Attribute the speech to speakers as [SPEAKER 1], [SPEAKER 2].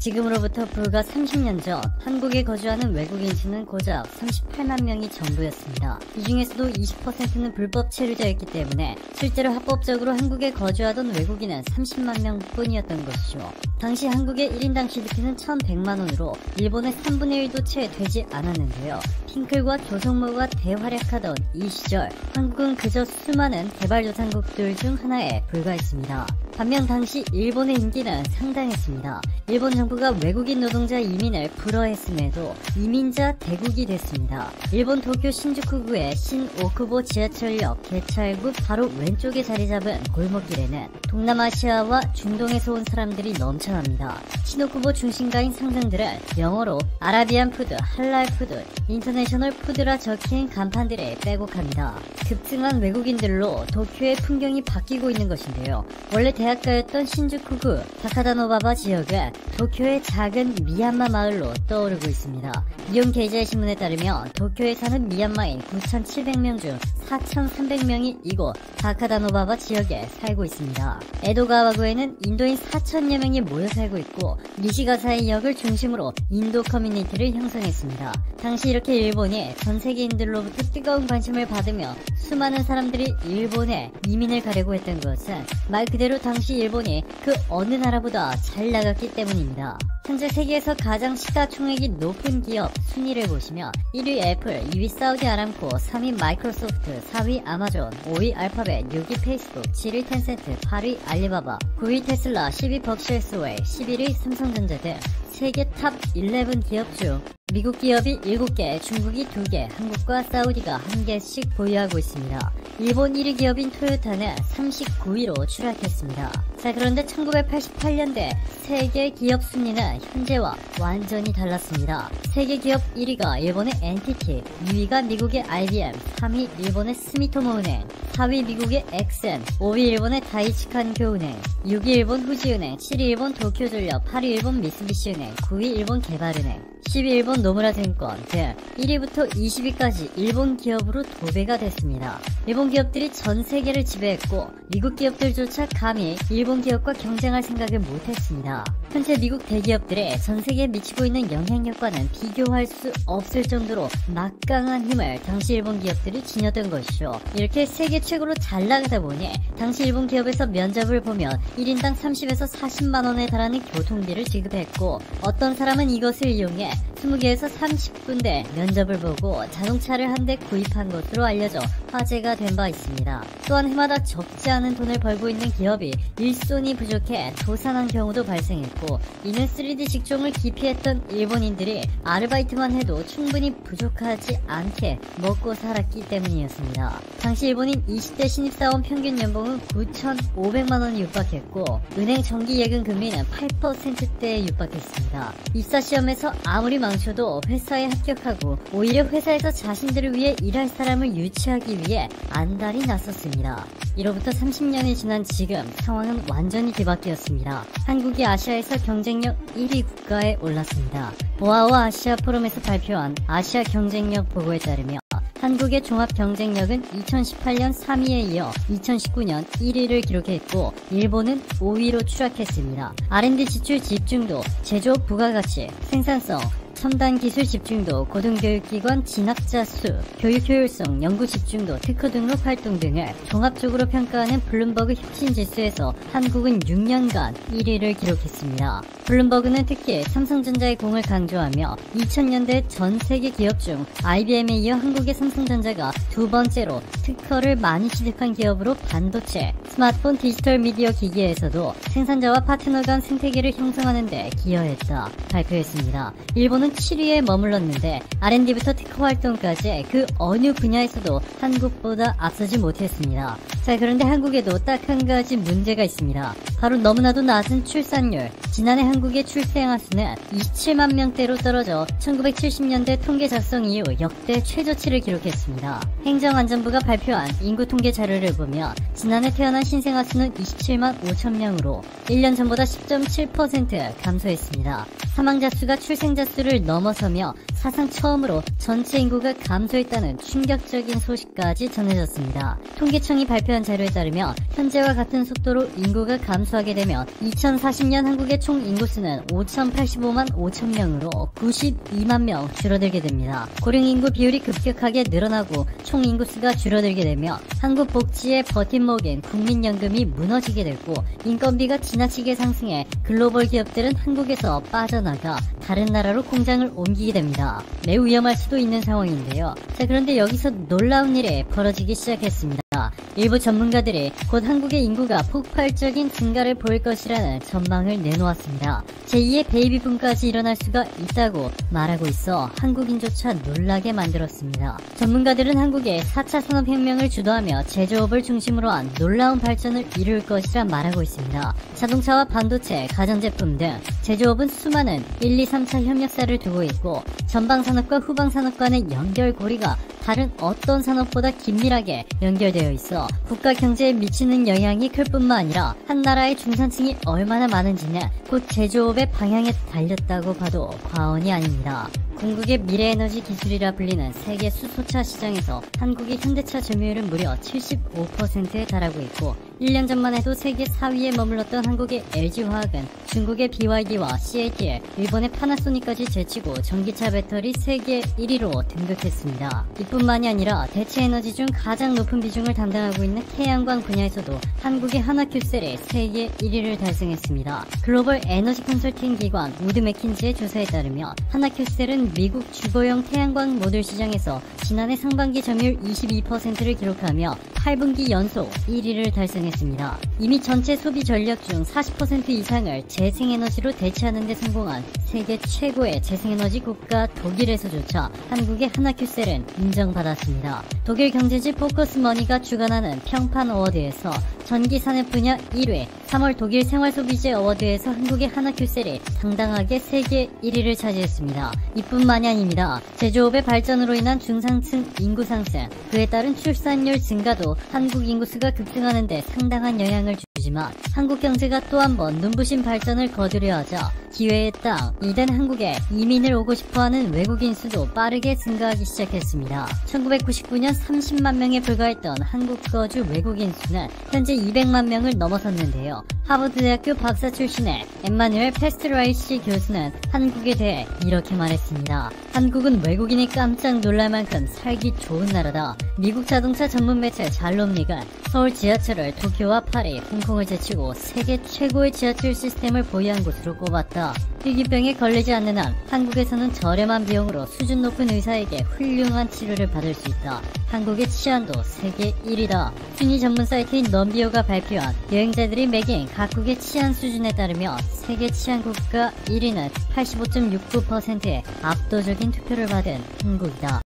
[SPEAKER 1] 지금으로부터 불과 30년 전 한국에 거주하는 외국인 수는 고작 38만 명이 전부였습니다. 이 중에서도 20%는 불법 체류자였기 때문에 실제로 합법적으로 한국에 거주하던 외국인은 30만 명뿐이었던 것이죠. 당시 한국의 1인당 GDP는 1100만 원으로 일본의 3분의 1도 채 되지 않았는데요. 핑클과 조성모가 대활약하던 이 시절 한국은 그저 수많은 개발도상국들 중 하나에 불과했습니다. 반면 당시 일본의 인기는 상당했습니다. 일본 정부가 외국인 노동자 이민을 불허했음에도 이민자 대국이 됐습니다. 일본 도쿄 신주쿠구의 신오쿠보 지하철역 개찰구 바로 왼쪽에 자리 잡은 골목길에는 동남아시아와 중동에서 온 사람들이 넘쳐납니다. 신오쿠보 중심가인 상점들은 영어로 아라비안 푸드, 할랄 푸드, 인터내셔널 푸드라 적힌 간판들에 빼곡합니다. 급증한 외국인들로 도쿄의 풍경이 바뀌고 있는 것인데요. 원래 대학가였던 신주쿠구 다카다노바바 지역은 도쿄의 작은 미얀마 마을로 떠오르고 있습니다. 이온 게이자의 신문에 따르면 도쿄에 사는 미얀마인 9,700명 중 4,300명이 이곳 다카다노바바 지역에 살고 있습니다. 에도가와구에는 인도인 4,000여 명이 모여 살고 있고 니시가사이 역을 중심으로 인도 커뮤니티를 형성했습니다. 당시 이렇게 일본이 전 세계인들로부터 뜨거운 관심을 받으며 수많은 사람들이 일본에 이민을 가려고 했던 것은 말 그대로 당시 일본이 그 어느 나라보다 잘 나갔기 때문입니다. 현재 세계에서 가장 시가총액이 높은 기업 순위를 보시면 1위 애플, 2위 사우디 아람코, 3위 마이크로소프트, 4위 아마존, 5위 알파벳, 6위 페이스북, 7위 텐센트, 8위 알리바바, 9위 테슬라, 10위 벅셔스웨이, 11위 삼성전자 등 세계 탑 11 기업 중 미국 기업이 7개, 중국이 2개, 한국과 사우디가 1개씩 보유하고 있습니다. 일본 1위 기업인 토요타는 39위로 추락했습니다. 자, 그런데 1988년대 세계 기업 순위는 현재와 완전히 달랐습니다. 세계 기업 1위가 일본의 NTT, 2위가 미국의 IBM, 3위 일본의 스미토모은행, 4위 미국의 엑센, 5위 일본의 다이치칸교은행, 6위 일본 후지은행, 7위 일본 도쿄전력, 8위 일본 미쓰비시은행, 9위 일본 개발은행, 10위 일본 노무라증권 등 1위부터 20위까지 일본 기업으로 도배가 됐습니다. 일본 기업들이 전 세계를 지배했고 미국 기업들조차 감히 일본 기업과 경쟁할 생각을 못했습니다. 현재 미국 대기업들의 전 세계에 미치고 있는 영향력과는 비교할 수 없을 정도로 막강한 힘을 당시 일본 기업들이 지녔던 것이죠. 이렇게 세계 최고로 잘 나가다 보니 당시 일본 기업에서 면접을 보면 1인당 30에서 40만원에 달하는 교통비를 지급했고 어떤 사람은 이것을 이용해 20개에서 30군데 면접을 보고 자동차를 한 대 구입한 것으로 알려져 화제가 된 바 있습니다. 또한 해마다 적지 않은 돈을 벌고 있는 기업이 일손이 부족해 도산한 경우도 발생했고 이는 3D 직종을 기피했던 일본인들이 아르바이트만 해도 충분히 부족하지 않게 먹고 살았기 때문이었습니다. 당시 일본인 20대 신입사원 평균 연봉은 9,500만원이 육박했고 은행 정기 예금 금리는 8%대에 육박했습니다. 입사시험에서 아무리 망쳐도 회사에 합격하고 오히려 회사에서 자신들을 위해 일할 사람을 유치하기 위해 안달이 났었습니다. 이로부터 30년이 지난 지금 상황은 완전히 뒤바뀌었습니다. 한국이 아시아에서 경쟁력 1위 국가에 올랐습니다. 보아와 아시아 포럼에서 발표한 아시아 경쟁력 보고에 따르면 한국의 종합 경쟁력은 2018년 3위에 이어 2019년 1위를 기록했고 일본은 5위로 추락했습니다. R&D 지출 집중도, 제조업 부가가치, 생산성, 첨단 기술 집중도, 고등교육기관 진학자 수, 교육 효율성, 연구 집중도, 특허 등록 활동 등을 종합적으로 평가하는 블룸버그 혁신지수에서 한국은 6년간 1위를 기록했습니다. 블룸버그는 특히 삼성전자의 공을 강조하며 2000년대 전 세계 기업 중 IBM에 이어 한국의 삼성전자가 두 번째로 특허를 많이 취득한 기업으로 반도체, 스마트폰, 디지털 미디어 기기에서도 생산자와 파트너 간 생태계를 형성하는 데 기여했다 발표했습니다. 일본은 7위에 머물렀는데 R&D부터 특허 활동까지 그 어느 분야에서도 한국보다 앞서지 못했습니다. 자, 그런데 한국에도 딱 한 가지 문제가 있습니다. 바로 너무나도 낮은 출산율. 지난해 한국의 출생아 수는 27만 명대로 떨어져 1970년대 통계 작성 이후 역대 최저치를 기록했습니다. 행정안전부가 발표한 인구 통계 자료를 보면 지난해 태어난 신생아 수는 27만 5천 명으로 1년 전보다 10.7% 감소했습니다. 사망자 수가 출생자 수를 넘어서며 사상 처음으로 전체 인구가 감소했다는 충격적인 소식까지 전해졌습니다. 통계청이 발표한 자료에 따르면 현재와 같은 속도로 인구가 감소하게 되면 2040년 한국의 총 인구수는 5,085만 5천 명으로 92만 명 줄어들게 됩니다. 고령 인구 비율이 급격하게 늘어나고 총 인구수가 줄어들게 되면 한국 복지의 버팀목인 국민연금이 무너지게 되고 인건비가 지나치게 상승해 글로벌 기업들은 한국에서 빠져나가 다른 나라로 공장을 옮기게 됩니다. 매우 위험할 수도 있는 상황인데요. 자, 그런데 여기서 놀라운 일이 벌어지기 시작했습니다. 일부 전문가들이 곧 한국의 인구가 폭발적인 증가를 보일 것이라는 전망을 내놓았습니다. 제2의 베이비붐까지 일어날 수가 있다고 말하고 있어 한국인조차 놀라게 만들었습니다. 전문가들은 한국의 4차 산업혁명을 주도하며 제조업을 중심으로 한 놀라운 발전을 이룰 것이라 말하고 있습니다. 자동차와 반도체, 가전제품 등 제조업은 수많은 1, 2, 3차 협력사를 두고 있고 전방산업과 후방산업 간의 연결고리가 다른 어떤 산업보다 긴밀하게 연결되어 있어 국가 경제에 미치는 영향이 클 뿐만 아니라 한 나라의 중산층이 얼마나 많은지는 곧 제조업의 방향에 달렸다고 봐도 과언이 아닙니다. 궁극의 미래에너지 기술이라 불리는 세계 수소차 시장에서 한국의 현대차 점유율은 무려 75%에 달하고 있고 1년 전만 해도 세계 4위에 머물렀던 한국의 LG화학은 중국의 BYD와 CATL, 일본의 파나소닉까지 제치고 전기차 배터리 세계 1위로 등극했습니다. 이뿐만이 아니라 대체에너지 중 가장 높은 비중을 담당하고 있는 태양광 분야에서도 한국의 하나큐셀이 세계 1위를 달성했습니다. 글로벌 에너지 컨설팅 기관 우드 맥킨지의 조사에 따르면 하나큐셀은 미국 주거용 태양광 모듈 시장에서 지난해 상반기 점유율 22%를 기록하며 8분기 연속 1위를 달성했습니다. 이미 전체 소비 전력 중 40% 이상을 재생에너지로 대체하는 데 성공한 세계 최고의 재생에너지 국가 독일에서조차 한국의 하나큐셀은 인정받았습니다. 독일 경제지 포커스머니가 주관하는 평판 어워드에서 전기 산업 분야 1위, 3월 독일 생활소비재 어워드에서 한국의 하나큐셀이 당당하게 세계 1위를 차지했습니다. 이뿐만이 아닙니다. 제조업의 발전으로 인한 중상층 인구 상승, 그에 따른 출산율 증가도 한국 인구수가 급증하는 데 상당한 영향을 주지만 한국 경제가 또 한 번 눈부신 발전을 거두려 하자 기회의 땅, 이된 한국에 이민을 오고 싶어하는 외국인 수도 빠르게 증가하기 시작했습니다. 1999년 30만 명에 불과했던 한국 거주 외국인 수는 현재 200만 명을 넘어섰는데요. 하버드대학교 박사 출신의 엠마누엘 페스트라이시 교수는 한국에 대해 이렇게 말했습니다. 한국은 외국인이 깜짝 놀랄 만큼 살기 좋은 나라다. 미국 자동차 전문 매체 잘롬리가 서울 지하철을 도쿄와 파리, 홍콩을 제치고 세계 최고의 지하철 시스템을 보유한 곳으로 꼽았다. 희귀병에 걸리지 않는 한 한국에서는 저렴한 비용으로 수준 높은 의사에게 훌륭한 치료를 받을 수 있다. 한국의 치안도 세계 1위다. 순위 전문 사이트인 넘비오가 발표한 여행자들이 매긴 각국의 치안 수준에 따르면 세계 치안 국가 1위는 85.69%의 압도적인 투표를 받은 한국이다.